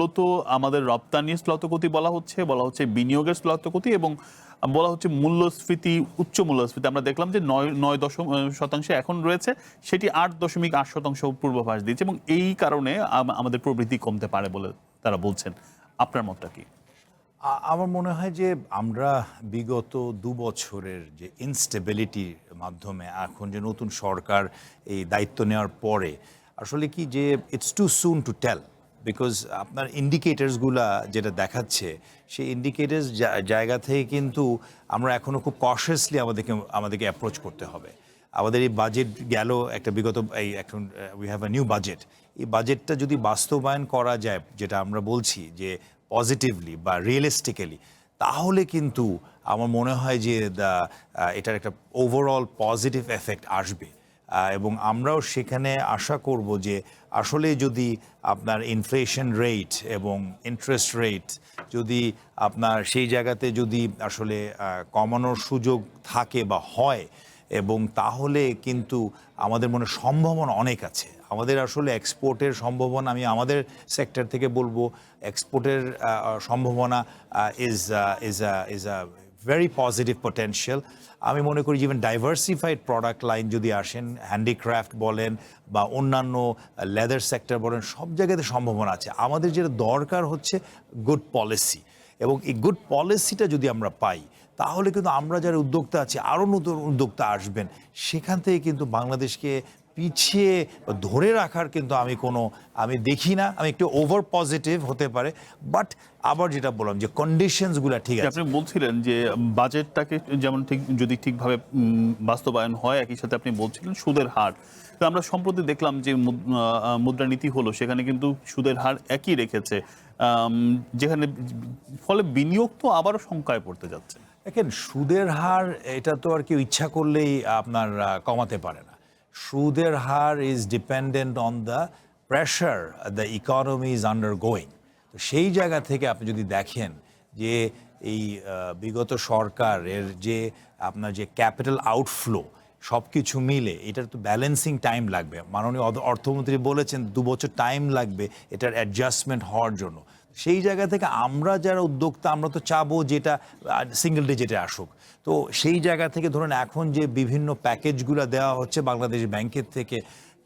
মূলত আমাদের রপ্তানি স্থলতগতি বলা হচ্ছে বিনিয়োগের স্থলতগতি এবং বলা হচ্ছে মূল্যস্ফীতি, উচ্চ মূল্যস্ফীতি। আমরা দেখলাম যে 9.9% এখন রয়েছে, সেটি 8.8% পূর্বাভাস দিয়েছে এবং এই কারণে আমাদের প্রবৃদ্ধি কমতে পারে বলে তারা বলছেন। আপনার মতটা কি? আমার মনে হয় যে আমরা বিগত 2 বছরের যে ইনস্টেবিলিটির মাধ্যমে এখন যে নতুন সরকার এই দায়িত্ব নেওয়ার পরে আসলে কি যে it's too soon to tell, because আপনার ইন্ডিকেটার্সগুলা যেটা দেখাচ্ছে সেই ইন্ডিকেটার্স জায়গা থেকে কিন্তু আমরা এখনও খুব কশাসলি আমাদেরকে অ্যাপ্রোচ করতে হবে। আমাদের এই বাজেট গেল একটা বিগত এই এখন we have a new budget. এই বাজেটটা যদি বাস্তবায়ন করা যায়, যেটা আমরা বলছি যে পজিটিভলি বা রিয়েলিস্টিক্যালি, তাহলে কিন্তু আমার মনে হয় যে এটার একটা ওভারঅল পজিটিভ এফেক্ট আসবে। এবং আমরাও সেখানে আশা করব যে আসলে যদি আপনার ইনফ্লেশন রেট এবং ইন্টারেস্ট রেট যদি আপনার সেই জায়গাতে যদি আসলে কমানোর সুযোগ থাকে বা হয়, এবং তাহলে কিন্তু আমাদের মনে সম্ভাবনা অনেক আছে। আমাদের আসলে এক্সপোর্টের সম্ভাবনা, আমি আমাদের সেক্টর থেকে বলবো, এক্সপোর্টের সম্ভাবনা is a very positive potential. আমি মনে করি ইভেন ডাইভার্সিফাইড প্রোডাক্ট লাইন যদি আসেন, হ্যান্ডিক্রাফট বলেন বা অন্যান্য লেদার সেক্টর বলেন, সব জায়গাতে সম্ভাবনা আছে। আমাদের যেটা দরকার হচ্ছে গুড পলিসি, এবং এই গুড পলিসিটা যদি আমরা পাই, তাহলে কিন্তু আমরা যারা উদ্যোক্তা আছি, আরও নতুন উদ্যোক্তা আসবেন, সেখান থেকে কিন্তু বাংলাদেশকে পিছিয়ে ধরে রাখার কিন্তু আমি দেখি না। আমি একটু ওভার পজিটিভ হতে পারে, বাট আবার যেটা বললাম যে কন্ডিশনসগুলো ঠিক আছে। আপনি বলছিলেন যে বাজেটটাকে যেমন যদি ঠিকভাবে বাস্তবায়ন হয়, একই সাথে আপনি বলছিলেন সুদের হার। তো আমরা সম্প্রতি দেখলাম যে মুদ্রানীতি হলো, সেখানে কিন্তু সুদের হার একই রেখেছে, যেখানে ফলে বিনিয়োগ তো আবারও শঙ্কায় পড়তে যাচ্ছে। দেখেন, সুদের হার এটা তো আর কেউ ইচ্ছা করলেই আপনার কমাতে পারে না। সুদের হার is dependent on the pressure the economy is undergoing. তো সেই জায়গা থেকে আপনি যদি দেখেন যে এই বিগত সরকারের যে আপনার যে ক্যাপিটাল আউটফ্লো সব কিছু মিলে এটার তো ব্যালেন্সিং টাইম লাগবে। মাননীয় অর্থমন্ত্রী বলেছেন 2 বছর টাইম লাগবে এটার অ্যাডজাস্টমেন্ট হওয়ার জন্য। সেই জায়গা থেকে আমরা যারা উদ্যোক্তা, আমরা তো চাবো যেটা সিঙ্গেল ডিজিটে আসুক। তো সেই জায়গা থেকে ধরুন এখন যে বিভিন্ন প্যাকেজগুলো দেওয়া হচ্ছে বাংলাদেশ ব্যাংকের থেকে,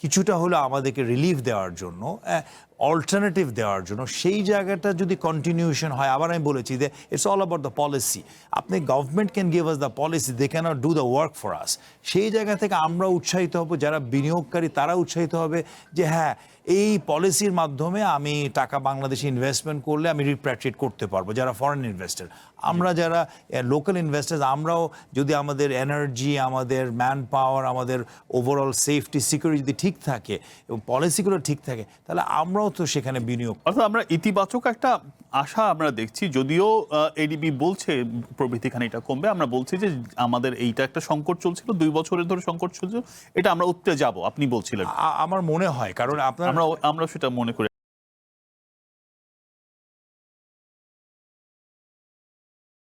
কিছুটা হলো আমাদেরকে রিলিফ দেওয়ার জন্য, অল্টারনেটিভ দেওয়ার জন্য, সেই জায়গাটা যদি কন্টিনিউশন হয়। আবার আমি বলেছি যে it's all about the policy. আপনি government can give us the policy, they can not do the work for us. সেই জায়গা থেকে আমরা উৎসাহিত হব, যারা বিনিয়োগকারী তারা উৎসাহিত হবে যে হ্যাঁ, এই পলিসির মাধ্যমে আমি টাকা বাংলাদেশে ইনভেস্টমেন্ট করলে আমি রিপ্যাট্রিয়েট করতে পারবো। যারা ফরেন ইনভেস্টর, আমরা যারা লোকাল ইনভেস্টার্স, আমরাও যদি আমাদের এনার্জি, আমাদের ম্যান পাওয়ার, আমাদের ওভারঅল সেফটি সিকিউরিটি যদি ঠিক থাকে এবং পলিসিগুলো ঠিক থাকে, তাহলে আমরাও তো সেখানে বিনিয়োগ। অর্থাৎ আমরা ইতিবাচক একটা আশা আমরা দেখছি, যদিও এডিবি বলছে প্রবৃদ্ধি খানিকটা কমবে। আমরা বলছি যে আমাদের এইটা একটা সংকট চলছিল, 2 বছরের ধরে সংকট চলছিল, এটা আমরা উঠতে যাব, আপনি বলছিলেন। আমার মনে হয়, কারণ আপনার আমরা সেটা মনে করি।